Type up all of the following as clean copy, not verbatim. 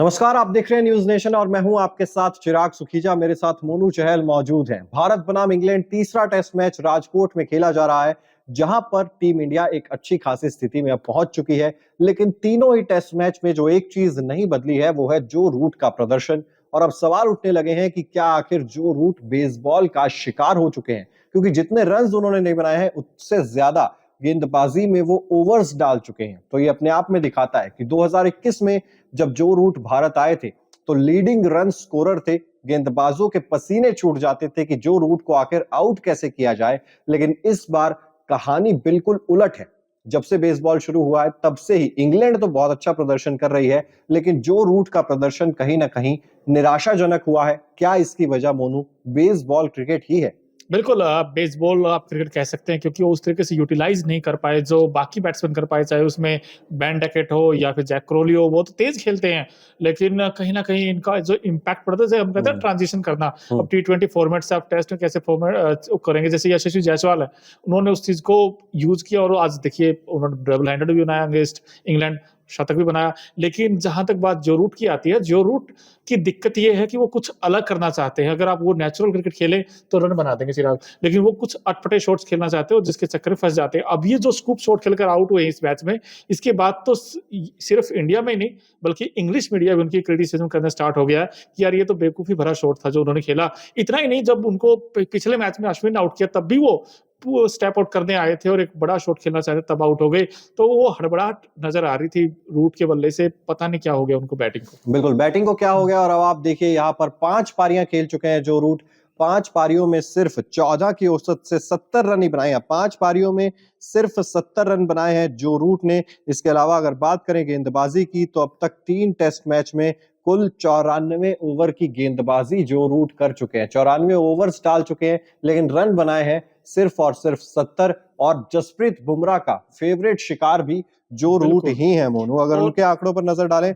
नमस्कार, आप देख रहे हैं न्यूज नेशन और मैं हूं आपके साथ चिराग सुखीजा। मेरे साथ मोनू चहल मौजूद हैं। भारत बनाम इंग्लैंड तीसरा टेस्ट मैच राजकोट में खेला जा रहा है, जहां पर टीम इंडिया एक अच्छी खासी स्थिति में अब पहुंच चुकी है। लेकिन तीनों ही टेस्ट मैच में जो एक चीज नहीं बदली है वो है जो रूट का प्रदर्शन। और अब सवाल उठने लगे हैं कि क्या आखिर जो रूट बेसबॉल का शिकार हो चुके हैं, क्योंकि जितने रन उन्होंने नहीं बनाए हैं उससे ज्यादा गेंदबाजी में वो ओवर्स डाल चुके हैं। तो ये अपने आप में दिखाता है कि 2021 में जब जो रूट भारत आए थे तो लीडिंग रन स्कोरर थे, गेंदबाजों के पसीने छूट जाते थे कि जो रूट को आखिर आउट कैसे किया जाए। लेकिन इस बार कहानी बिल्कुल उलट है। जब से बेसबॉल शुरू हुआ है तब से ही इंग्लैंड तो बहुत अच्छा प्रदर्शन कर रही है, लेकिन जो रूट का प्रदर्शन कहीं ना कहीं निराशाजनक हुआ है। क्या इसकी वजह मोनू बेसबॉल क्रिकेट ही है? बिल्कुल, बेसबॉल आप क्रिकेट कह सकते हैं क्योंकि वो उस तरीके से यूटिलाइज नहीं कर पाए जो बाकी बैट्समैन कर पाए, चाहे उसमें बैन डेकेट हो या फिर जैक क्रोली हो। वो तो तेज खेलते हैं, लेकिन कहीं ना कहीं इनका जो इम्पैक्ट पड़ता है, जैसे हम कहते हैं ट्रांजिशन करना। अब T20 फॉर्मेट से आप टेस्ट में कैसे फॉर्मेट करेंगे, जैसे यशस्वी जायसवाल है, उन्होंने उस चीज को यूज किया और आज देखिए उन्होंने डबल हैंडेड भी बनाया अगेंस्ट इंग्लैंड, शतक भी बनाया। लेकिन जहां तक बात जो रूट की आती है, जो रूट की दिक्कत ये है कि वो कुछ अलग करना चाहते हैं। अगर आप वो नेचुरल क्रिकेट खेले तो रन बना देंगे चिराग, लेकिन वो कुछ अटपटे शॉट्स खेलना चाहते हो जिसके चक्कर में फंस जाते हैं। अब ये जो स्कूप शॉट खेलकर आउट हुए इस मैच में, इसके बाद तो सिर्फ इंडिया में ही नहीं बल्कि इंग्लिश मीडिया भी उनकी क्रिटिसिज्म करना स्टार्ट हो गया है कि यार ये तो बेवकूफी भरा शॉट था जो उन्होंने खेला। इतना ही नहीं, जब उनको पिछले मैच में अश्विन ने आउट किया तब भी वो स्टेप आउट करने आए थे और एक बड़ा शॉट खेलना चाहते तब आउट हो गए। तो वो हड़बड़ाहट नजर आ रही थी रूट के बल्ले से, पता नहीं क्या हो गया उनको बैटिंग को। बिल्कुल, बैटिंग को क्या हो गया। और अब आप देखिए यहाँ पर 5 पारियां खेल चुके हैं जो रूट। 5 पारियों में सिर्फ 14 की औसत से 70 रन ही बनाए हैं। 5 पारियों में सिर्फ 70 रन बनाए हैं जो रूट ने। इसके अलावा अगर बात करें गेंदबाजी की तो अब तक 3 टेस्ट मैच में कुल 94 ओवर की गेंदबाजी जो रूट कर चुके हैं। 94 ओवर्स डाल चुके हैं, लेकिन रन बनाए हैं सिर्फ और सिर्फ 70। और जसप्रीत बुमराह का फेवरेट शिकार भी जो रूट ही है मोनू। अगर उनके आंकड़ों पर नजर डालें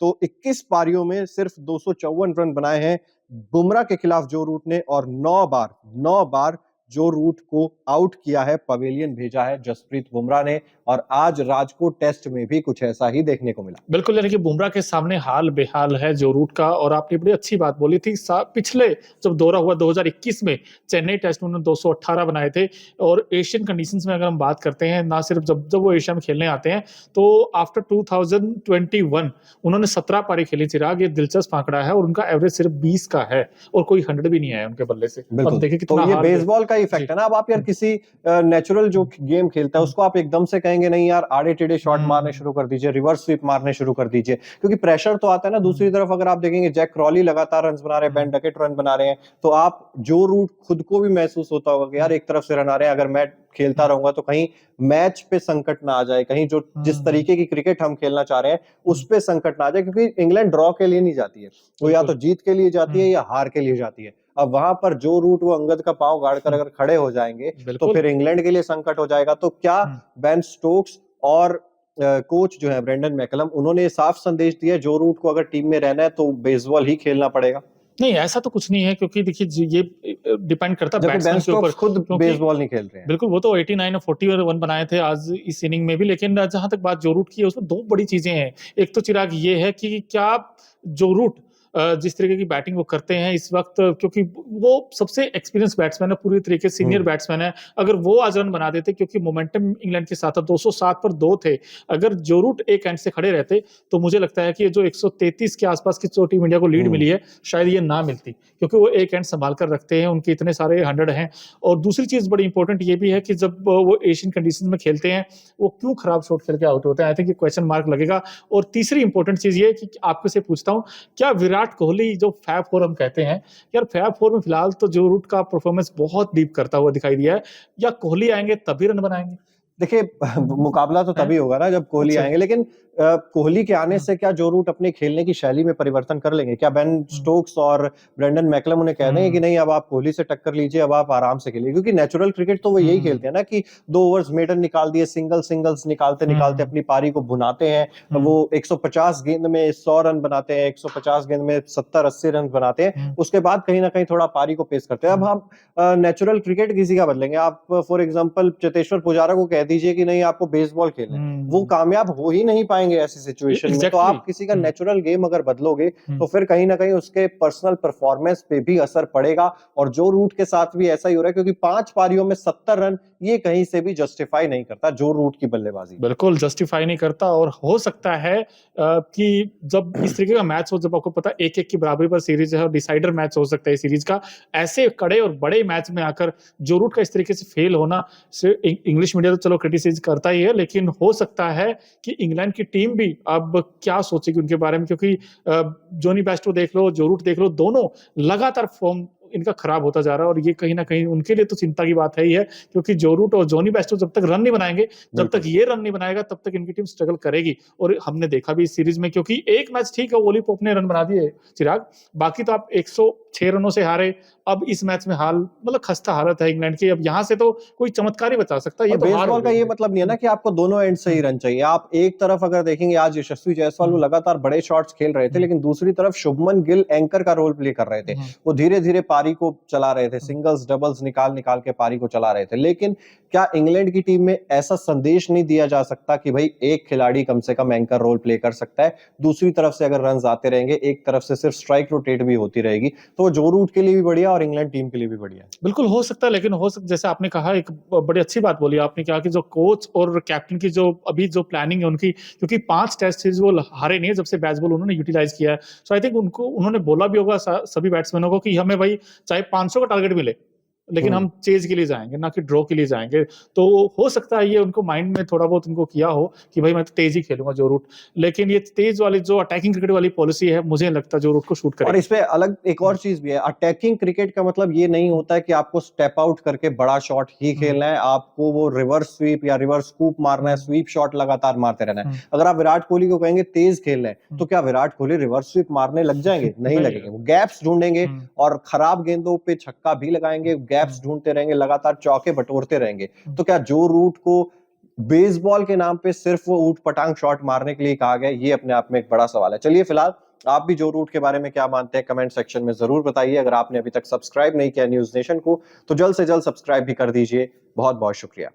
तो 21 पारियों में सिर्फ 254 रन बनाए हैं बुमराह के खिलाफ जो रूट ने, और 9 बार जो रूट को आउट किया है, पवेलियन भेजा है जसप्रीत बुमराह ने। और आज राजकोट टेस्ट में भी कुछ ऐसा ही देखने को मिला। बिल्कुल, यानी कि बुमराह के सामने हाल बेहाल है जो रूट का। और आपने बड़ी अच्छी बात बोली थी, पिछले जब दौरा हुआ 2021 में चेन्नई टेस्ट में उन्होंने 218 बनाए थे। और एशियन कंडीशंस में अगर हम बात करते हैं, ना सिर्फ जब जब वो एशिया में खेलने आते हैं, तो आफ्टर 2021 उन्होंने 17 पारी खेली चिराग। ये दिलचस्प आंकड़ा है और उनका एवरेज सिर्फ 20 का है और कोई 100 भी नहीं आया उनके बल्ले से। अब देखिए कितना तो ये बेसबॉल का इफेक्ट है ना। अब आप यार किसी नेचुरल जो गेम खेलता है उसको आप एकदम से कहेंगे नहीं यार आड़े टेढ़े शॉट मारने शुरू कर दीजिए, रिवर्स स्वीप मारने शुरू कर दीजिए, क्योंकि प्रेशर तो आता है ना। दूसरी तरफ अगर आप देखेंगे जैक क्रॉली लगातार रन बना रहे हैं, बेन डकेट रन बना रहे हैं, तो आप जो रूट खुद को भी महसूस होता होगा कि यार एक तरफ से रन आ रहे हैं, अगर मैं खेलता रहूंगा तो कहीं मैच पे संकट ना आ जाए, कहीं जो जिस तरीके की क्रिकेट हम खेलना चाह रहे हैं उस पे संकट ना आ जाए। क्योंकि इंग्लैंड ड्रॉ के लिए नहीं जाती है, वो या तो जीत के लिए जाती है या हार के लिए जाती है। अब वहां पर जो रूट वो अंगद का पांव गाड़ कर अगर खड़े हो जाएंगे तो फिर इंग्लैंड के लिए संकट हो जाएगा। तो क्या बेन स्टोक्स और कोच जो है ब्रेंडन मैकलम, उन्होंने साफ संदेश दिया जो रूट को अगर टीम में रहना है तो बेसबॉल ही खेलना पड़ेगा? नहीं, ऐसा तो कुछ नहीं है, क्योंकि देखिए ये डिपेंड करता है बैट्समैन के ऊपर। खुद बेसबॉल नहीं खेल रहे हैं। बिल्कुल, वो तो 89 और 41 बनाए थे आज इस इनिंग में भी। लेकिन जहां तक बात जो रूट की है उसमें दो बड़ी चीजें हैं। एक तो चिराग ये है कि क्या जो रूट जिस तरीके की बैटिंग वो करते हैं इस वक्त, क्योंकि वो सबसे एक्सपीरियंस बैट्समैन है, पूरी तरीके से सीनियर बैट्समैन है। अगर वो आज रन बना देते, क्योंकि मोमेंटम इंग्लैंड के साथ था, 207 पर 2 थे, अगर जो रूट एक एंड से खड़े रहते तो मुझे लगता है कि जो 133 के आसपास की जो टीम इंडिया को लीड मिली है शायद ये ना मिलती, क्योंकि वो एक एंड संभाल कर रखते हैं, उनके इतने सारे 100 हैं। और दूसरी चीज बड़ी इंपॉर्टेंट ये भी है कि जब वो एशियन कंडीशन में खेलते हैं वो क्यों खराब शॉट खेल के आउट होते हैं, आई थिंक ये क्वेश्चन मार्क लगेगा। और तीसरी इंपॉर्टेंट चीज ये कि आपको से पूछता हूं, क्या विराट कोहली जो फैब फोर हम कहते हैं, यार फैब फोर में फिलहाल तो जो रूट का परफॉर्मेंस बहुत डीप करता हुआ दिखाई दिया है, या कोहली आएंगे तभी रन बनाएंगे? देखिए मुकाबला तो तभी होगा ना जब कोहली आएंगे। लेकिन कोहली के आने से क्या जो रूट अपने खेलने की शैली में परिवर्तन कर लेंगे? क्या बेन स्टोक्स और ब्रेंडन मैकलम उन्हें कह देंगे कि नहीं अब आप कोहली से टक्कर लीजिए, अब आप आराम से खेलिए? क्योंकि नेचुरल क्रिकेट तो वो यही खेलते हैं ना कि 2 ओवर्स मेडन निकाल दिए, सिंगल्स निकालते निकालते अपनी पारी को भुनाते हैं। वो 150 गेंद में 100 रन बनाते हैं, 150 गेंद में 70-80 रन बनाते हैं, उसके बाद कहीं ना कहीं थोड़ा पारी को पेश करते हैं। अब हम नेचुरल क्रिकेट किसी का बदलेंगे? आप फॉर एग्जाम्पल चेतेश्वर पुजारा को कह दीजिए कि नहीं आपको बेसबॉल खेलना है, वो कामयाब हो ही नहीं पाएंगे जाएंगे ऐसी सिचुएशन में, तो Exactly. आप किसी का नेचुरल गेम अगर बदलोगे हम्म। तो फिर कहीं ना कहीं उसके पर्सनल परफॉर्मेंस पे भी असर पड़ेगा। और जो रूट के साथ भी ऐसा ही हो रहा है, क्योंकि 5 पारियों में 70 रन ये कहीं से भी जस्टिफाई नहीं करता जो रूट की बल्लेबाजी। बिल्कुल जस्टिफाई नहीं करता, और हो सकता है कि जब इस तरीके का मैच हो, जब आपको पता 1-1 की बराबरी पर सीरीज है और डिसाइडर मैच हो सकता है सीरीज का, ऐसे कड़े और बड़े मैच में आकर जो रूट का इस तरीके से फेल होना, इंग्लिश मीडिया तो चलो क्रिटिसाइज करता ही है, लेकिन हो सकता है कि इंग्लैंड की टीम भी अब क्या सोचेगी उनके बारे में, क्योंकि जोनी बेस्टो देख लो, जो रूट देख लो, दोनों लगातार फॉर्म इनका खराब होता जा रहा है, और ये कहीं ना कहीं उनके लिए तो चिंता की बात है ही है, क्योंकि जो रूट और जोनी बेस्टो जब तक रन नहीं बनाएंगे, जब तक ये रन नहीं बनाएगा, तब तक इनकी टीम स्ट्रगल करेगी। और हमने देखा भी इस सीरीज में, क्योंकि एक मैच ठीक है, ओली पोप ने रन बना दिए चिराग, बाकी तो आप 106 रनों से हारे। अब इस मैच में हाल मतलब खस्ता हालत है इंग्लैंड की, अब यहाँ से तो कोई चमत्कार ही बचा सकता है। ये और तो हार बेसबॉल हो का गई ये है। मतलब नहीं है ना कि आपको दोनों एंड से ही रन चाहिए। आप एक तरफ अगर देखेंगे, आज यशस्वी जायसवाल वो लगातार बड़े शॉट्स खेल रहे थे, लेकिन दूसरी तरफ शुभमन गिल एंकर का रोल प्ले कर रहे थे। वो धीरे धीरे पारी को चला रहे थे, सिंगल्स डबल्स निकाल निकाल के पारी को चला रहे थे। लेकिन क्या इंग्लैंड की टीम में ऐसा संदेश नहीं दिया जा सकता कि भाई एक खिलाड़ी कम से कम एंकर रोल प्ले कर सकता है, दूसरी तरफ से अगर रन आते रहेंगे, एक तरफ से सिर्फ स्ट्राइक रोटेट भी होती रहेगी, तो जो रूट के लिए भी बढ़िया और इंग्लैंड टीम के लिए भी बढ़िया है। बिल्कुल हो सकता है, लेकिन हो सकता, जैसे आपने कहा, एक बड़ी अच्छी बात बोली आपने, कहा कि जो कोच और कैप्टन की जो अभी जो प्लानिंग है उनकी, क्योंकि 5 टेस्ट सीरीज वो हारे नहीं है जब से बेसबॉल उन्होंने यूटिलाइज किया है। सो आई थिंक उनको, उन्होंने बोला भी होगा सभी बैट्समैनों को कि हमें भाई चाहे 500 का टारगेट मिले, लेकिन हम चेज के लिए जाएंगे, ना कि ड्रॉ के लिए जाएंगे। तो हो सकता है ये उनको माइंड में थोड़ा बहुत उनको किया हो कि भाई मैं तो तेज ही खेलूंगा जो रूट, लेकिन ये तेज वाली जो अटैकिंग क्रिकेट वाली पॉलिसी है, मुझे नहीं लगता जो रूट को शूट और करेगी। इसमें अलग एक और चीज भी है, अटैकिंग क्रिकेट का मतलब ये नहीं होता है कि आपको स्टेप आउट करके बड़ा शॉट ही खेलना है, आपको वो रिवर्स स्वीप या रिवर्स स्कूप मारना है, स्वीप शॉट लगातार मारते रहना है। अगर आप विराट कोहली को कहेंगे तेज खेलना है, तो क्या विराट कोहली रिवर्स स्वीप मारने लग जाएंगे? नहीं लगेंगे। वो गैप्स ढूंढेंगे और खराब गेंदों पे छक्का भी लगाएंगे, गैप्स ढूंढते रहेंगे, लगातार चौके बटोरते रहेंगे। तो क्या जो रूट को बेसबॉल के नाम पे सिर्फ वो ऊट पटांग शॉट मारने के लिए कहा गया, ये अपने आप में एक बड़ा सवाल है। चलिए, फिलहाल आप भी जो रूट के बारे में क्या मानते हैं कमेंट सेक्शन में जरूर बताइए। अगर आपने अभी तक सब्सक्राइब नहीं किया न्यूज नेशन को, तो जल्द से जल्द सब्सक्राइब भी कर दीजिए। बहुत बहुत शुक्रिया।